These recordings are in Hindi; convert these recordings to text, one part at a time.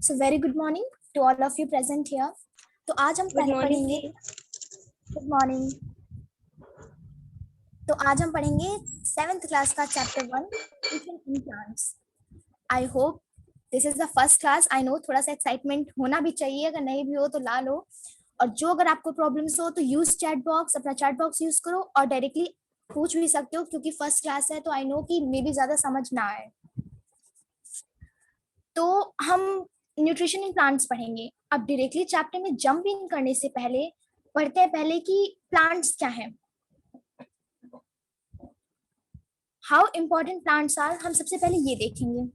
So very good morning to all of you present here. तो आज हम गुड मॉर्निंग पढ़ेंगे. Good morning. तो आज हम पढ़ेंगे 7th क्लास का chapter 1 nutrition in plants. I hope this is the first class. I know थोड़ा सा एक्साइटमेंट होना भी चाहिए, अगर नहीं भी हो तो ला लो. और जो अगर आपको प्रॉब्लम्स हो तो यूज चैट बॉक्स, अपना चैट बॉक्स यूज करो और डायरेक्टली पूछ भी सकते हो, क्योंकि फर्स्ट क्लास है तो आई नो कि मे भी ज्यादा समझ ना आए. तो हम न्यूट्रिशन इन प्लांट्स पढ़ेंगे. अब डायरेक्टली चैप्टर में जंप इन करने से पहले पढ़ते हैं पहले कि प्लांट्स क्या है, हाउ इम्पोर्टेंट प्लांट्स आर. हम सबसे पहले ये देखेंगे.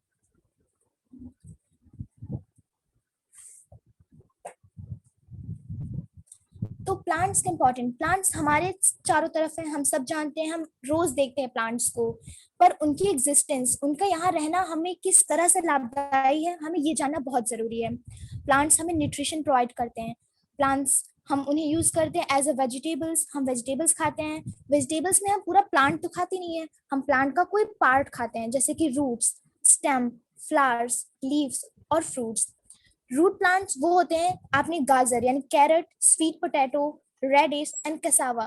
तो प्लांट्स इंपॉर्टेंट, प्लांट्स हमारे चारों तरफ है, हम सब जानते हैं, हम रोज देखते हैं प्लांट्स को. पर उनकी एग्जिस्टेंस, उनका यहाँ रहना हमें किस तरह से लाभदायी है, हमें ये जानना बहुत जरूरी है. प्लांट्स हमें न्यूट्रिशन प्रोवाइड करते हैं. प्लांट्स हम उन्हें यूज करते हैं एज अ वेजिटेबल्स. हम वेजिटेबल्स खाते हैं. वेजिटेबल्स में हम पूरा प्लांट तो खाते नहीं है, हम प्लांट का कोई पार्ट खाते हैं, जैसे कि रूट्स, स्टेम, फ्लावर्स, लीव्स और फ्रूट्स. रूट प्लांट्स वो होते हैं, आपने गाजर यानी carrot, sweet potato, radish and cassava.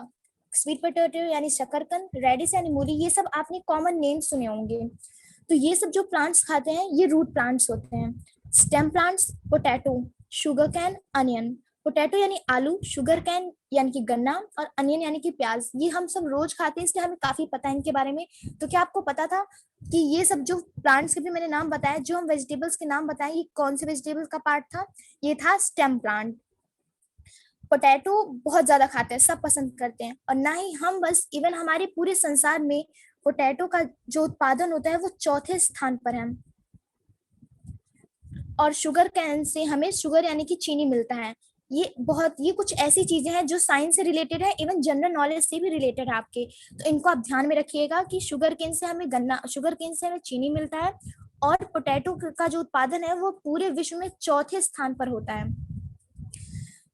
Sweet potato यानी शकरकंद, रेडिश यानी मूली, ये सब आपने कॉमन नेम सुने होंगे. तो ये सब जो प्लांट्स खाते हैं ये रूट प्लांट्स होते हैं. Stem plants potato, sugar cane, onion. Potato यानी आलू, शुगर कैन यानी कि गन्ना और अनियन यानी कि प्याज. ये हम सब रोज खाते हैं, इसलिए हमें काफी पता है इनके बारे में. तो क्या आपको पता था कि ये सब जो प्लांट्स के भी मैंने नाम बताया, जो हम वेजिटेबल्स के नाम बताए, ये कौन से वेजिटेबल्स का पार्ट था? ये था स्टेम प्लांट. पोटैटो बहुत ज्यादा खाते हैं, सब पसंद करते हैं. और ना ही हम बस, इवन हमारे पूरे संसार में पोटैटो का जो उत्पादन होता है वो चौथे स्थान पर है. और शुगर कैन से हमें शुगर यानी कि चीनी मिलता है. ये कुछ ऐसी चीजें हैं जो साइंस से रिलेटेड है, इवन जनरल नॉलेज से भी रिलेटेड है आपके. तो इनको आप ध्यान में रखिएगा कि शुगर केन से हमें गन्ना, शुगर केन से हमें चीनी मिलता है. और पोटैटो का जो उत्पादन है वो पूरे विश्व में चौथे स्थान पर होता है.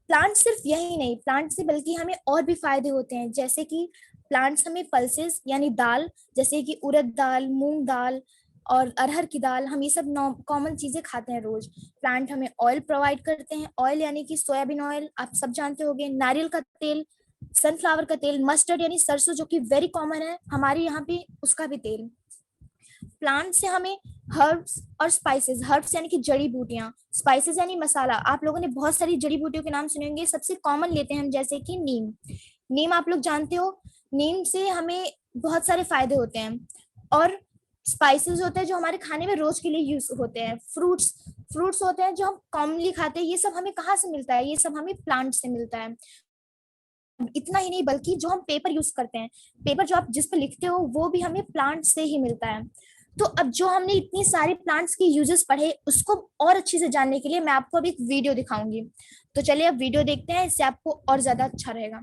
प्लांट सिर्फ यही नहीं, प्लांट से बल्कि हमें और भी फायदे होते हैं, जैसे कि प्लांट्स हमें पल्सेस यानी दाल, जैसे कि उड़द दाल, मूंग दाल और अरहर की दाल, हम ये सब कॉमन चीजें खाते हैं रोज. प्लांट हमें ऑयल प्रोवाइड करते हैं. ऑयल यानी कि सोयाबीन ऑयल आप सब जानते होंगे, नारियल का तेल, सनफ्लावर का तेल, मस्टर्ड यानी सरसों जो कि वेरी कॉमन है हमारे यहाँ पे, उसका भी तेल. प्लांट से हमें हर्ब्स और स्पाइसेस, हर्ब्स यानी कि जड़ी बूटियां, स्पाइसेस यानी मसाला. आप लोगों ने बहुत सारी जड़ी बूटियों के नाम सुने होंगे, सबसे कॉमन लेते हैं हम, जैसे कि नीम. नीम आप लोग जानते हो, नीम से हमें बहुत सारे फायदे होते हैं. और स्पाइसेस होते हैं जो हमारे खाने में रोज के लिए यूज होते हैं. फ्रूट्स, फ्रूट्स होते हैं जो हम कॉमनली खाते हैं. ये सब हमें कहाँ से मिलता है? ये सब हमें प्लांट से मिलता है. इतना ही नहीं, बल्कि जो हम पेपर यूज करते हैं, पेपर जो आप जिस पर लिखते हो, वो भी हमें प्लांट से ही मिलता है. तो अब जो हमने इतनी सारी प्लांट्स के यूजेस पढ़े, उसको और अच्छे से जानने के लिए मैं आपको अब एक वीडियो दिखाऊंगी. तो चलिए अब वीडियो देखते हैं, इससे आपको और ज्यादा अच्छा रहेगा.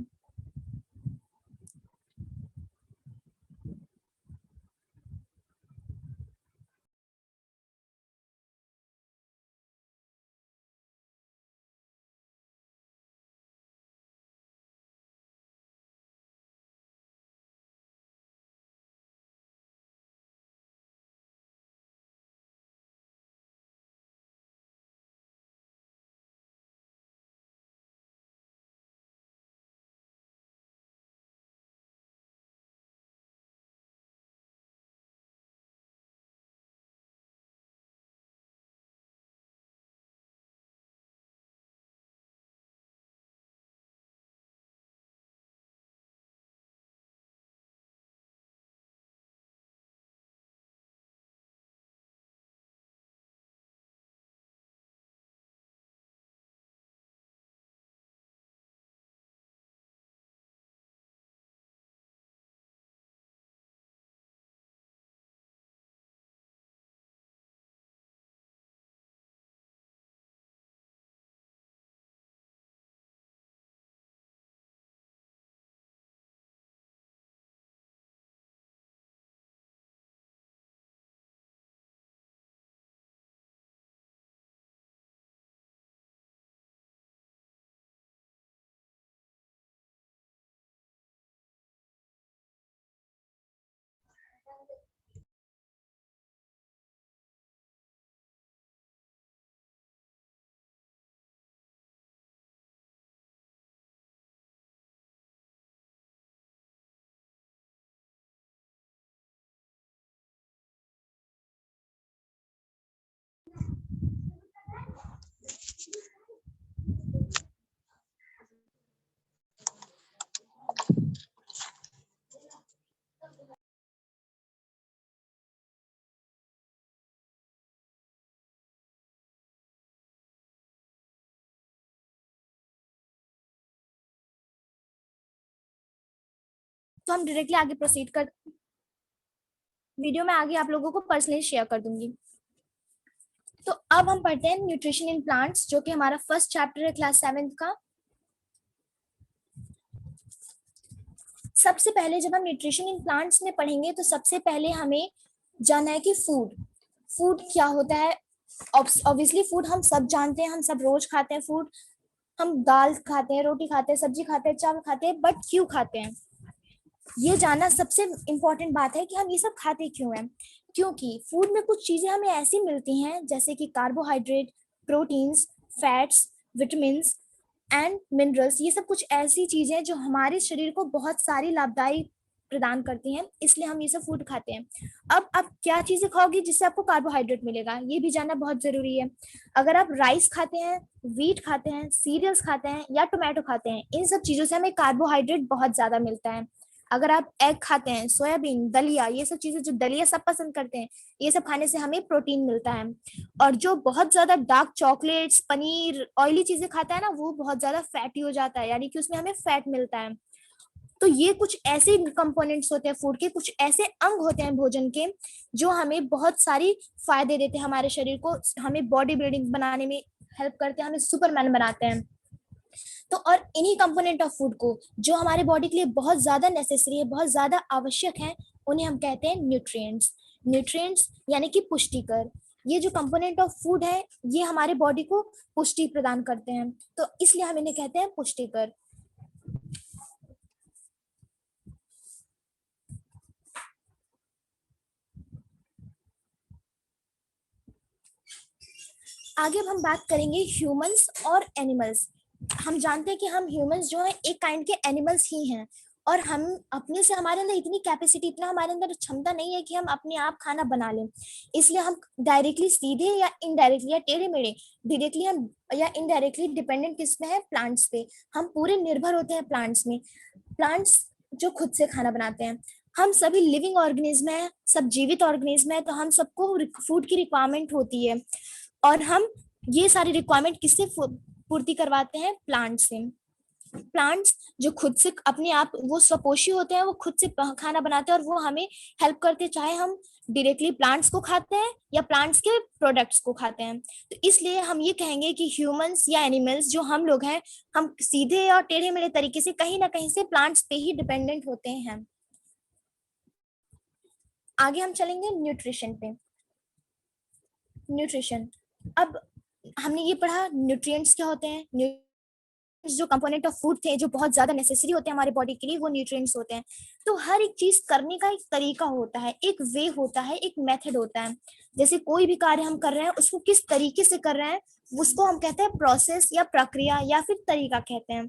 तो हम डायरेक्टली आगे प्रोसीड कर, वीडियो में आगे आप लोगों को पर्सनली शेयर कर दूंगी। तो अब हम पढ़ते हैं न्यूट्रिशन इन प्लांट्स, जो कि हमारा फर्स्ट चैप्टर है क्लास 7 का। सबसे पहले जब हम न्यूट्रिशन इन प्लांट्स में पढ़ेंगे तो सबसे पहले हमें जानना है कि फूड, फूड क्या होता है। ऑब्वियसली फूड हम सब जानते हैं, हम सब रोज खाते हैं फूड। हम दाल खाते हैं, रोटी खाते हैं, सब्जी खाते हैं, चावल खाते हैं, बट क्यों खाते हैं ये जानना सबसे इम्पोर्टेंट बात है कि हम ये सब खाते क्यों हैं। क्योंकि फूड में कुछ चीजें हमें ऐसी मिलती हैं जैसे कि carbohydrate, proteins, fats, vitamin and minerals. ये सब कुछ ऐसी चीजें हैं जो हमारे शरीर को बहुत सारी लाभदायी प्रदान करती हैं, इसलिए हम ये सब फूड खाते हैं। अब आप क्या चीजें खाओगी जिससे आपको कार्बोहाइड्रेट मिलेगा, ये भी जानना बहुत जरूरी है। अगर आप राइस खाते हैं, व्हीट खाते हैं, सीरियल्स खाते हैं या टोमेटो खाते हैं, इन सब चीजों से हमें कार्बोहाइड्रेट बहुत ज्यादा मिलता है। अगर आप एग खाते हैं, सोयाबीन, दलिया, ये सब चीजें, जो दलिया सब पसंद करते हैं, ये सब खाने से हमें प्रोटीन मिलता है। और जो बहुत ज्यादा डार्क चॉकलेट्स, पनीर, ऑयली चीजें खाता है ना, वो बहुत ज्यादा फैटी हो जाता है, यानी कि उसमें हमें फैट मिलता है। तो ये कुछ ऐसे कंपोनेंट्स होते हैं फूड के, कुछ ऐसे अंग होते हैं भोजन के, जो हमें बहुत सारी फायदे देते हैं हमारे शरीर को, हमें बॉडी बिल्डिंग बनाने में हेल्प करते हैं, हमें सुपरमैन बनाते हैं। तो और इन्हीं कंपोनेंट ऑफ फूड को, जो हमारे बॉडी के लिए बहुत ज्यादा नेसेसरी है, बहुत ज्यादा आवश्यक है, उन्हें हम कहते हैं न्यूट्रिएंट्स। न्यूट्रिएंट्स यानी कि पुष्टिकर। ये जो कंपोनेंट ऑफ फूड है, ये हमारे बॉडी को पुष्टि प्रदान करते हैं, तो इसलिए हम इन्हें कहते हैं पुष्टिकर। आगे अब हम बात करेंगे ह्यूमंस और एनिमल्स। हम जानते हैं कि हम ह्यूमंस जो है एक काइंड के एनिमल्स ही हैं, और हम अपने से, हमारे अंदर इतनी कैपेसिटी, इतना हमारे अंदर क्षमता नहीं है कि हम अपने आप खाना बना लें। इसलिए हम डायरेक्टली, सीधे या इनडायरेक्टली या टेढ़े मेढ़े, डायरेक्टली हम या इनडायरेक्टली डिपेंडेंट किस में है, प्लांट्स पे। हम पूरे निर्भर होते हैं प्लांट्स में। प्लांट्स जो खुद से खाना बनाते हैं। हम सभी लिविंग ऑर्गेनिज्म है, सब जीवित ऑर्गेनिज्म है, तो हम सबको फूड की रिक्वायरमेंट होती है, और हम ये सारी रिक्वायरमेंट किससे पूर्ति करवाते हैं, प्लांट से। प्लांट्स जो खुद से अपने आप, वो स्वपोषी होते हैं, वो खुद से खाना बनाते हैं और वो हमें हेल्प करते हैं, चाहे हम डायरेक्टली प्लांट्स को खाते हैं या प्लांट्स के प्रोडक्ट्स को खाते हैं। तो इसलिए हम ये कहेंगे कि ह्यूमंस या एनिमल्स जो हम लोग हैं, हम सीधे और टेढ़े मेढ़े तरीके से कहीं ना कहीं से प्लांट्स पे ही डिपेंडेंट होते हैं। आगे हम चलेंगे न्यूट्रिशन पे। न्यूट्रिशन, अब हमने ये पढ़ा न्यूट्रिएंट्स क्या होते हैं। जो कंपोनेंट ऑफ फूड थे, जो बहुत ज्यादा नेसेसरी होते हैं हमारे बॉडी के लिए, वो न्यूट्रिएंट्स होते हैं। तो हर एक चीज करने का एक तरीका होता है, एक वे होता है, एक मेथड होता है। जैसे कोई भी कार्य हम कर रहे हैं, उसको किस तरीके से कर रहे हैं, उसको हम कहते हैं प्रोसेस या प्रक्रिया या फिर तरीका कहते हैं।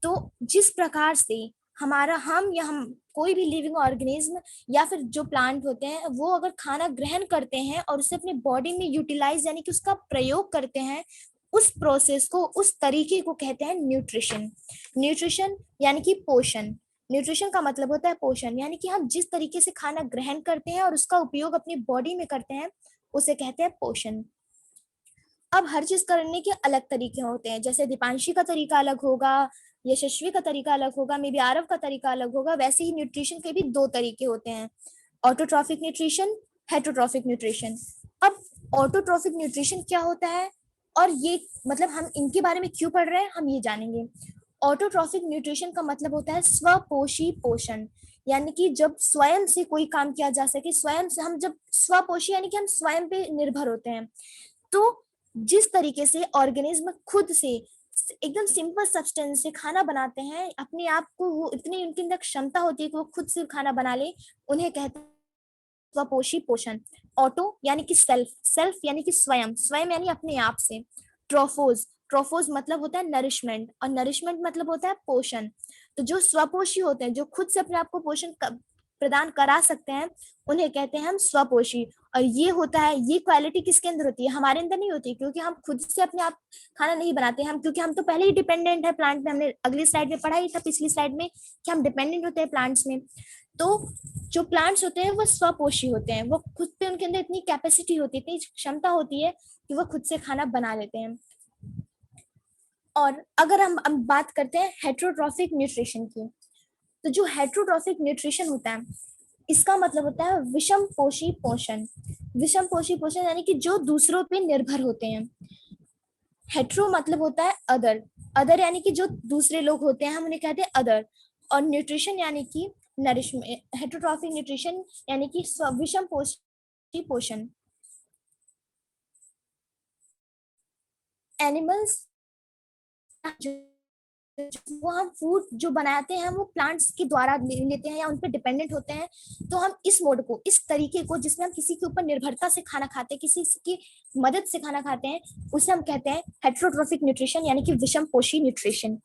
तो जिस प्रकार से हमारा, हम या हम कोई भी लिविंग ऑर्गेनिज्म या फिर जो प्लांट होते हैं, वो अगर खाना ग्रहण करते हैं और उसे अपने बॉडी में यूटिलाइज यानी कि उसका प्रयोग करते हैं, उस प्रोसेस को, उस तरीके को कहते हैं न्यूट्रिशन। न्यूट्रिशन यानी कि पोषण। न्यूट्रिशन का मतलब होता है पोषण, यानी कि हम जिस तरीके से खाना ग्रहण करते हैं और उसका उपयोग अपनी बॉडी में करते हैं, उसे कहते हैं पोषण। अब हर चीज करने के अलग तरीके होते हैं, जैसे दीपांशी का तरीका अलग होगा, यशस्वी का तरीका अलग होगा, मे बी आरव का तरीका अलग होगा। वैसे ही न्यूट्रिशन के भी दो तरीके होते हैं, ऑटोट्रॉफिक न्यूट्रिशन, हेटरोट्रॉफिक न्यूट्रिशन। अब ऑटोट्रॉफिक न्यूट्रिशन क्या होता है, और ये मतलब हम इनके बारे में क्यों पढ़ रहे हैं, हम ये जानेंगे। ऑटोट्रॉफिक न्यूट्रिशन का मतलब होता है स्वपोषी पोषण, यानी कि जब स्वयं से कोई काम किया जा सके, स्वयं से हम, जब स्वपोषी यानी कि हम स्वयं पे निर्भर होते हैं। तो जिस तरीके से ऑर्गेनिज्म खुद से एकदम सिंपल सब्सटेंस से खाना बनाते हैं, अपने आप को, वो इतनी उनके अंदर क्षमता होती है कि वो खुद से खाना बना ले, उन्हें कहते हैं स्वपोषी पोषण। ऑटो यानी कि सेल्फ, सेल्फ यानी कि स्वयं, स्वयं यानी अपने आप से। ट्रोफोज, ट्रोफोज मतलब होता है नरिशमेंट, और नरिशमेंट मतलब होता है पोषण। तो जो स्वपोषी होते हैं, जो खुद से अपने आप को पोषण प्रदान करा सकते हैं उन्हें कहते हैं हम स्वपोषी। और ये होता है, ये क्वालिटी किसके अंदर होती है, हमारे अंदर नहीं होती, क्योंकि हम खुद से अपने आप खाना नहीं बनाते हम, क्योंकि हम तो पहले ही डिपेंडेंट है प्लांट में। हमने अगली स्लाइड में पढ़ा ही था, पिछली स्लाइड में, कि हम डिपेंडेंट होते हैं प्लांट्स में। तो जो प्लांट्स होते हैं वो स्वपोषी होते हैं, वो खुद पे, उनके अंदर इतनी कैपेसिटी होती है, इतनी क्षमता होती है कि वो खुद से खाना बना लेते हैं। और अगर हम बात करते हैं हेट्रोट्रॉफिक न्यूट्रिशन की, तो जो हेट्रोट्रॉफिक न्यूट्रिशन होता है, इसका मतलब होता है विषम पोषी पोषण। विषम पोषी पोषण यानी कि जो दूसरों पे निर्भर होते हैं। हेट्रो मतलब होता है अदर, अदर यानी कि जो दूसरे लोग होते हैं हम उन्हें कहते हैं अदर। और न्यूट्रिशन यानी कि नरिशमेंट, हेट्रोट्रॉफिक न्यूट्रिशन यानी कि विषम पोषी पोषण। एनिमल्स, वो हम फूड जो बनाते हैं वो प्लांट्स के द्वारा लेते हैं या उन पर डिपेंडेंट होते हैं। तो हम इस मोड को, इस तरीके को जिसमें हम किसी के ऊपर निर्भरता से खाना खाते हैं, किसी की मदद से खाना खाते हैं, उसे हम कहते हैं हेट्रोट्रोफिक न्यूट्रिशन यानी कि विषम पोषी न्यूट्रिशन।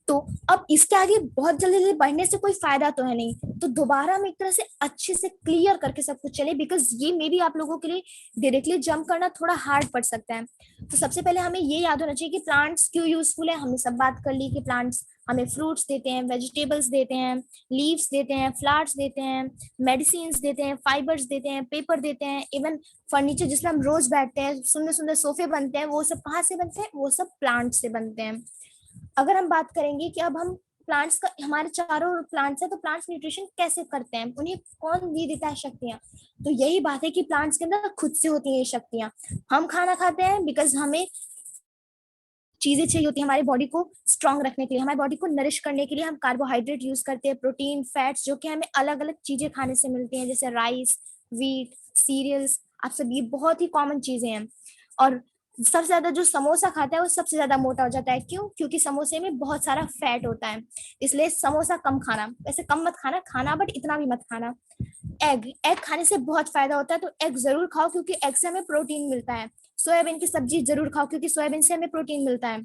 तो अब इसके आगे बहुत जल्दी जल्दी बढ़ने से कोई फायदा तो है नहीं, तो दोबारा हम एक तरह से अच्छे से क्लियर करके सब कुछ चले, बिकॉज ये मे भी आप लोगों के लिए डायरेक्टली जंप करना थोड़ा हार्ड पड़ सकता है। तो सबसे पहले हमें ये याद होना चाहिए कि प्लांट्स क्यों यूजफुल है। हमने सब बात कर ली कि प्लांट्स हमें फ्रूट्स देते हैं, वेजिटेबल्स देते हैं, लीव्स देते हैं, फ्लावर्स देते हैं, मेडिसिन देते हैं, फाइबर्स देते हैं, पेपर देते हैं, इवन फर्नीचर जिसमें हम रोज बैठते हैं, सुंदर सुंदर सोफे बनते हैं, वो सब कहाँ से बनते हैं, वो सब प्लांट से बनते हैं। अगर हम बात करेंगे कि अब हम प्लांट्स का, हमारे चारों प्लांट्स है, तो प्लांट्स न्यूट्रिशन कैसे करते हैं, उन्हें कौन दे देता है शक्तियां। तो यही बात है कि प्लांट्स के अंदर खुद से होती है ये शक्तियां। हम खाना खाते हैं बिकॉज हमें चीजें चाहिए होती है हमारी बॉडी को स्ट्रांग रखने के लिए, हमारी बॉडी को नरिश करने के लिए हम कार्बोहाइड्रेट यूज करते हैं, प्रोटीन, फैट्स, जो कि हमें अलग अलग चीजें खाने से मिलती हैं, जैसे राइस, व्हीट, सीरियल्स, आप सब, ये बहुत ही कॉमन चीजें हैं। और सबसे ज्यादा जो समोसा खाता है वो सबसे ज्यादा मोटा हो जाता है, क्यों, क्योंकि समोसे में बहुत सारा फैट होता है। इसलिए समोसा कम खाना, वैसे कम मत खाना, खाना बट इतना भी मत खाना। एग, एग खाने से बहुत फायदा होता है, तो एग जरूर खाओ क्योंकि एग से हमें प्रोटीन मिलता है। सोयाबीन की सब्जी जरूर खाओ क्योंकि सोयाबीन से हमें प्रोटीन मिलता है।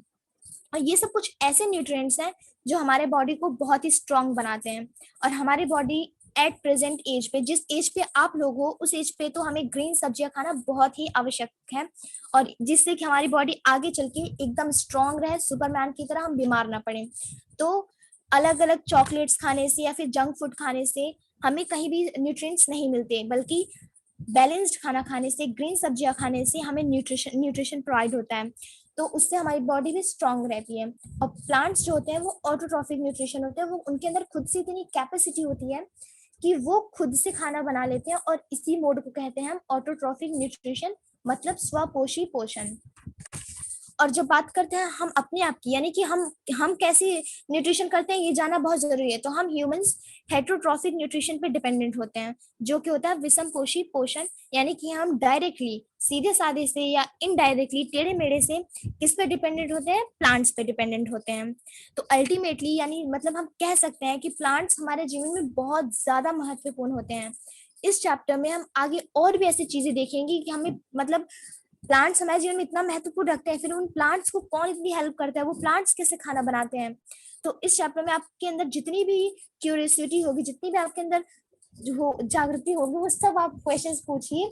और ये सब कुछ ऐसे न्यूट्रिएंट्स हैं जो हमारे बॉडी को बहुत ही स्ट्रांग बनाते हैं। और हमारी बॉडी एट प्रेजेंट एज पे, जिस एज पे आप लोग हो उस एज पे तो हमें ग्रीन सब्जियां खाना बहुत ही आवश्यक है, और जिससे कि हमारी बॉडी आगे चल के एकदम स्ट्रांग रहे, सुपरमैन की तरह हम बीमार ना पड़े। तो अलग अलग चॉकलेट्स खाने से या फिर जंक फूड खाने से हमें कहीं भी न्यूट्रिएंट्स नहीं मिलते, बल्कि बैलेंस्ड खाना खाने से, ग्रीन सब्जियां खाने से हमें न्यूट्रिशन न्यूट्रिशन प्रोवाइड होता है। तो उससे हमारी बॉडी भी स्ट्रांग रहती है। और प्लांट्स जो होते हैं वो ऑटोट्रॉफिक न्यूट्रिशन होते हैं, वो उनके अंदर खुद से इतनी कैपेसिटी होती है कि वो खुद से खाना बना लेते हैं, और इसी मोड को कहते हैं हम ऑटोट्रॉफिक न्यूट्रिशन, मतलब स्वपोषी पोषण। और जब बात करते हैं हम अपने आप की, यानी कि हम कैसे न्यूट्रिशन करते हैं ये जानना बहुत जरूरी है। तो हम ह्यूमंस हेट्रोट्रॉफिक न्यूट्रिशन पे डिपेंडेंट होते हैं, जो कि होता है विषम पोषी पोषण, यानी कि हम डायरेक्टली, सीधे साधे से या इनडायरेक्टली, टेढ़े मेढ़े से किस पे डिपेंडेंट होते हैं, प्लांट्स पे डिपेंडेंट होते हैं। तो अल्टीमेटली, यानी मतलब हम कह सकते हैं कि प्लांट्स हमारे जीवन में बहुत ज्यादा महत्वपूर्ण होते हैं। इस चैप्टर में हम आगे और भी ऐसी चीजें देखेंगे कि हमें मतलब प्लांट्स हमारे जीवन में इतना महत्वपूर्ण रखते हैं, फिर उन प्लांट्स को कौन इतनी हेल्प करता है, वो प्लांट्स कैसे खाना बनाते हैं। तो इस चैप्टर में आपके अंदर जितनी भी क्यूरियोसिटी होगी, जितनी भी आपके अंदर जो जागृति होगी, वो सब आप क्वेश्चंस पूछिए,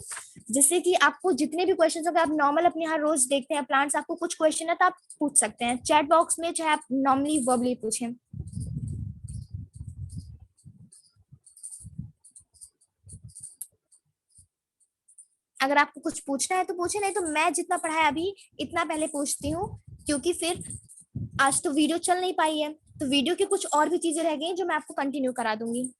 जिससे कि आपको जितने भी क्वेश्चंस होंगे, आप नॉर्मल अपने यहाँ रोज देखते हैं प्लांट्स, आपको कुछ क्वेश्चन है तो आप पूछ सकते हैं चैट बॉक्स में, चाहे आप नॉर्मली वर्बली पूछें। अगर आपको कुछ पूछना है तो पूछे, नहीं तो मैं जितना पढ़ाया अभी इतना पहले पूछती हूँ, क्योंकि फिर आज तो वीडियो चल नहीं पाई है, तो वीडियो की कुछ और भी चीजें रह गई जो मैं आपको कंटिन्यू करा दूंगी।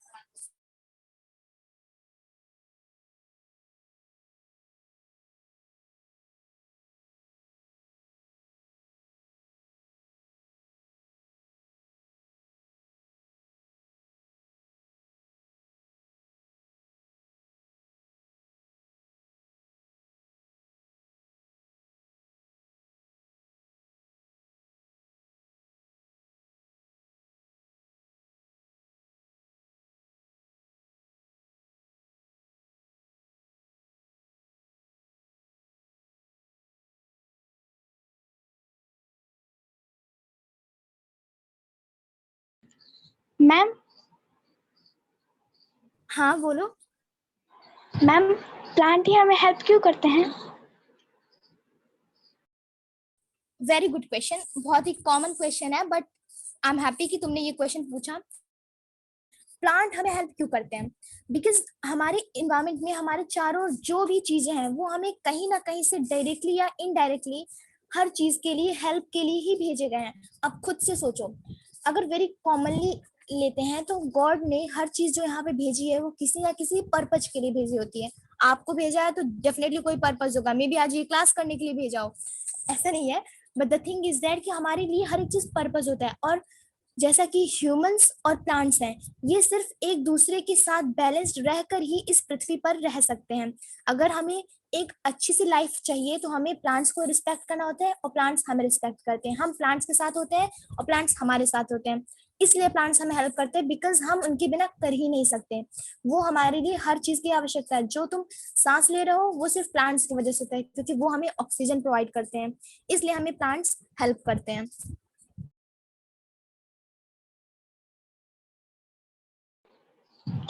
मैम हाँ बोलो। मैम प्लांट ही हमें हेल्प क्यों करते हैं? वेरी गुड क्वेश्चन, बहुत ही कॉमन क्वेश्चन है, बट आई एम हैप्पी कि तुमने ये क्वेश्चन पूछा। प्लांट हमें हेल्प क्यों करते हैं? बिकॉज हमारे इन्वायरमेंट में हमारे चारों जो भी चीजें हैं वो हमें कहीं ना कहीं से डायरेक्टली या इनडायरेक्टली हर चीज के लिए, हेल्प के लिए ही भेजे गए हैं। अब खुद से सोचो, अगर वेरी कॉमनली लेते हैं तो गॉड ने हर चीज जो यहाँ पे भेजी है वो किसी ना किसी पर्पज के लिए भेजी होती है। आपको भेजा है तो डेफिनेटली कोई पर्पज होगा, मे बी आज ये क्लास करने के लिए भेजा हो, ऐसा नहीं है। But the thing is that कि हमारे लिए हर एक चीज पर्पज होता है। और जैसा कि ह्यूमंस और प्लांट्स हैं, ये सिर्फ एक दूसरे के साथ बैलेंस्ड रहकर ही इस पृथ्वी पर रह सकते हैं। अगर हमें एक अच्छी सी लाइफ चाहिए तो हमें प्लांट्स को रिस्पेक्ट करना होता है और प्लांट्स हमें रिस्पेक्ट करते हैं। हम प्लांट्स के साथ होते हैं और प्लांट्स हमारे साथ होते हैं। इसलिए प्लांट्स हमें हेल्प करते हैं, बिकॉज हम उनके बिना कर ही नहीं सकते। वो हमारे लिए हर चीज की आवश्यकता है। जो तुम सांस ले रहे हो वो सिर्फ प्लांट्स की वजह से होता है, क्योंकि वो हमें ऑक्सीजन प्रोवाइड करते हैं। इसलिए हमें प्लांट्स हेल्प करते हैं।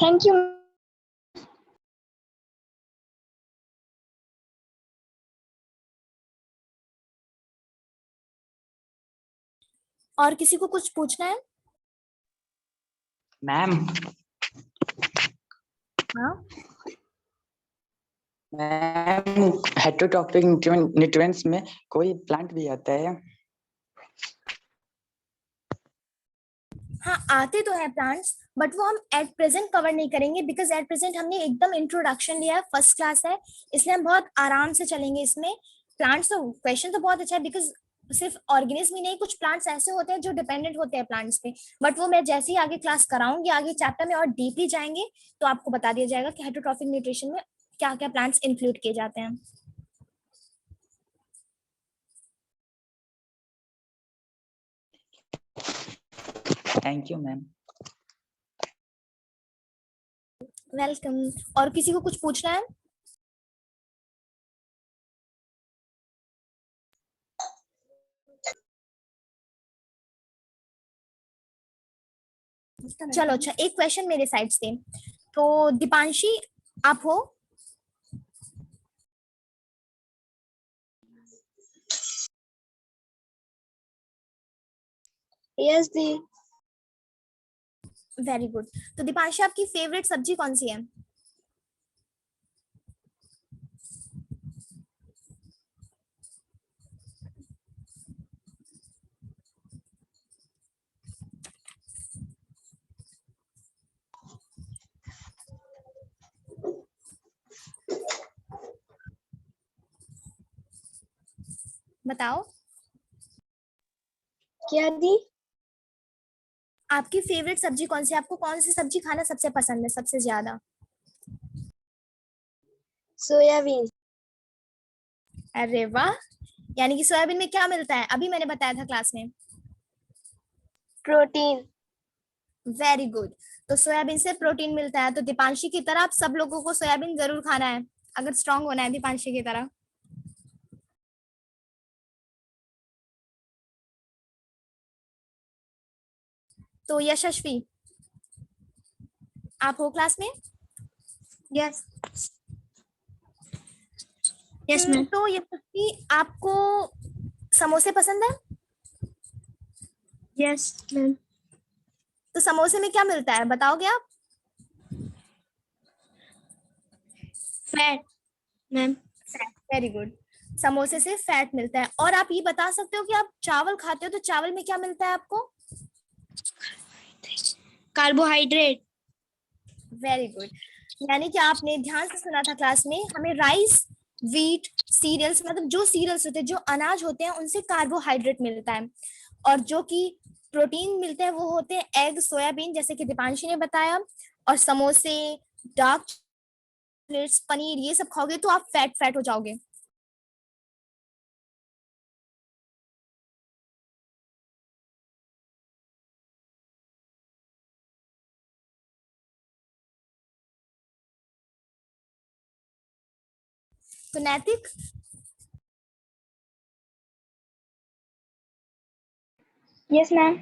Thank you. और किसी को कुछ पूछना है? मैम हाँ, मैम हेटरोट्रॉपिक न्यूट्रिएंट्स में कोई प्लांट भी आता है? हाँ आते तो है प्लांट्स, बट वो हम एट प्रेजेंट कवर नहीं करेंगे, बिकॉज एट प्रेजेंट हमने एकदम इंट्रोडक्शन लिया है, फर्स्ट क्लास है, इसलिए हम बहुत आराम से चलेंगे इसमें। प्लांट्स तो क्वेश्चन तो बहुत अच्छा है, बिकॉज सिर्फ ऑर्गेनिज्म ही नहीं, कुछ प्लांट्स ऐसे होते हैं जो डिपेंडेंट होते हैं प्लांट्स पे। बट वो मैं जैसे ही आगे क्लास कराऊंगी, आगे चैप्टर में और डीपली जाएंगे तो आपको बता दिया जाएगा कि हेटरोट्रॉफिक न्यूट्रिशन में क्या क्या प्लांट्स इंक्लूड किए जाते हैं। Thank you ma'am. वेलकम। और किसी को कुछ पूछना है? चलो अच्छा, एक क्वेश्चन मेरे साइड से। तो दीपांशी, आप हो? यस दी। Very good. तो दीपांशी, आपकी फेवरेट सब्जी कौन सी है? बताओ। क्या दी? आपकी फेवरेट सब्जी कौन सी है? आपको कौन सी सब्जी खाना सबसे पसंद है, सबसे ज्यादा? सोयाबीन। अरे वाह, यानी कि सोयाबीन में क्या मिलता है, अभी मैंने बताया था क्लास में। प्रोटीन। Very good. तो सोयाबीन से प्रोटीन मिलता है, तो दीपांशी की तरह आप सब लोगों को सोयाबीन जरूर खाना है, अगर स्ट्रांग होना है दीपांशी की तरह। तो यशस्वी, आप हो क्लास में? यस। Yes ma'am. तो यशस्वी, आपको समोसे पसंद है? Yes ma'am. तो समोसे में क्या मिलता है, बताओगे आप? Fat ma'am. Very good. समोसे से फैट मिलता है। और आप ये बता सकते हो कि आप चावल खाते हो तो चावल में क्या मिलता है आपको? कार्बोहाइड्रेट। Very good. यानी कि आपने ध्यान से सुना था क्लास में, हमें राइस, व्हीट, सीरियल्स, मतलब जो सीरियल्स होते हैं, जो अनाज होते हैं, उनसे कार्बोहाइड्रेट मिलता है। और जो कि प्रोटीन मिलते हैं वो होते हैं एग, सोयाबीन, जैसे कि दीपांशी ने बताया। और समोसे, डार्क चॉकलेट्स, पनीर, ये सब खाओगे तो आप फैट फैट हो जाओगे। तो नैतिक, यस मैम।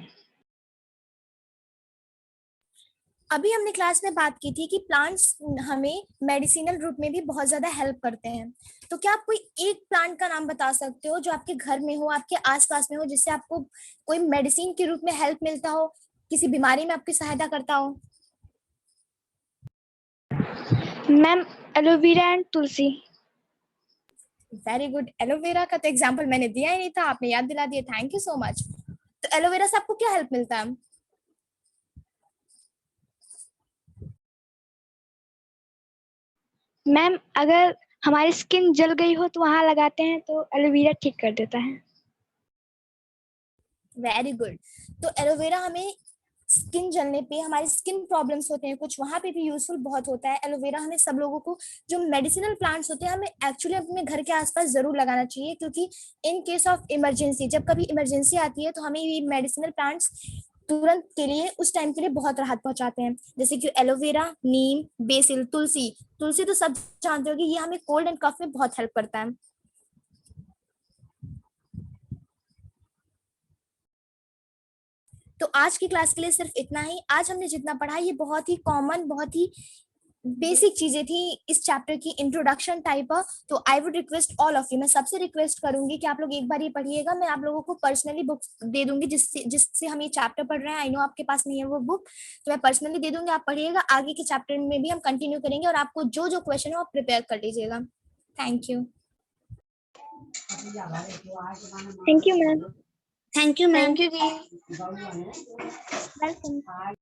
अभी हमने क्लास में बात की थी कि प्लांट्स हमें मेडिसिनल रूप में भी बहुत ज्यादा हेल्प करते हैं। तो क्या आप कोई एक प्लांट का नाम बता सकते हो जो आपके घर में हो, आपके आसपास में हो, जिससे आपको कोई मेडिसिन के रूप में हेल्प मिलता हो, किसी बीमारी में आपकी सहायता करता हो? Ma'am aloe vera and Tulsi. Very good. Aloe vera का तो एग्जाम्पल मैंने दिया ही नहीं था, आपने याद दिला दिया, थैंक यू सो मच। तो एलोवेरा से आपको क्या हेल्प मिलता है? मैम अगर हमारी स्किन जल गई हो तो वहां लगाते हैं तो एलोवेरा ठीक कर देता है। Very good. तो एलोवेरा हमें स्किन जलने पे, हमारी स्किन प्रॉब्लम्स होते हैं कुछ, वहां पे भी यूजफुल बहुत होता है एलोवेरा। हमें सब लोगों को जो मेडिसिनल प्लांट्स होते हैं हमें एक्चुअली अपने घर के आसपास जरूर लगाना चाहिए, क्योंकि इन केस ऑफ इमरजेंसी, जब कभी इमरजेंसी आती है तो हमें ये मेडिसिनल प्लांट्स तुरंत के लिए, उस टाइम के लिए बहुत राहत पहुंचाते हैं। जैसे कि एलोवेरा, नीम, बेसिल, तुलसी। तुलसी तो सब जानते हो कि ये हमें कोल्ड एंड कफ में बहुत हेल्प करता है। तो आज की क्लास के लिए सिर्फ इतना ही। आज हमने जितना पढ़ा ये बहुत ही कॉमन, बहुत ही बेसिक चीजें थी इस चैप्टर की, इंट्रोडक्शन टाइप ऑफ। तो I would request all of you, मैं सबसे रिक्वेस्ट करूंगी कि आप लोग एक बार ये पढ़िएगा। मैं आप लोगों को पर्सनली बुक्स दे दूंगी जिससे जिससे हम ये चैप्टर पढ़ रहे हैं। आई नो आपके पास नहीं है वो बुक, तो मैं पर्सनली दे दूंगी, आप पढ़िएगा। आगे के चैप्टर में भी हम कंटिन्यू करेंगे और आपको जो जो क्वेश्चन है आप प्रिपेयर कर लीजिएगा। Thank you. Thank you ma'am. Thank you ma'am. Thank you जी। वेलकम।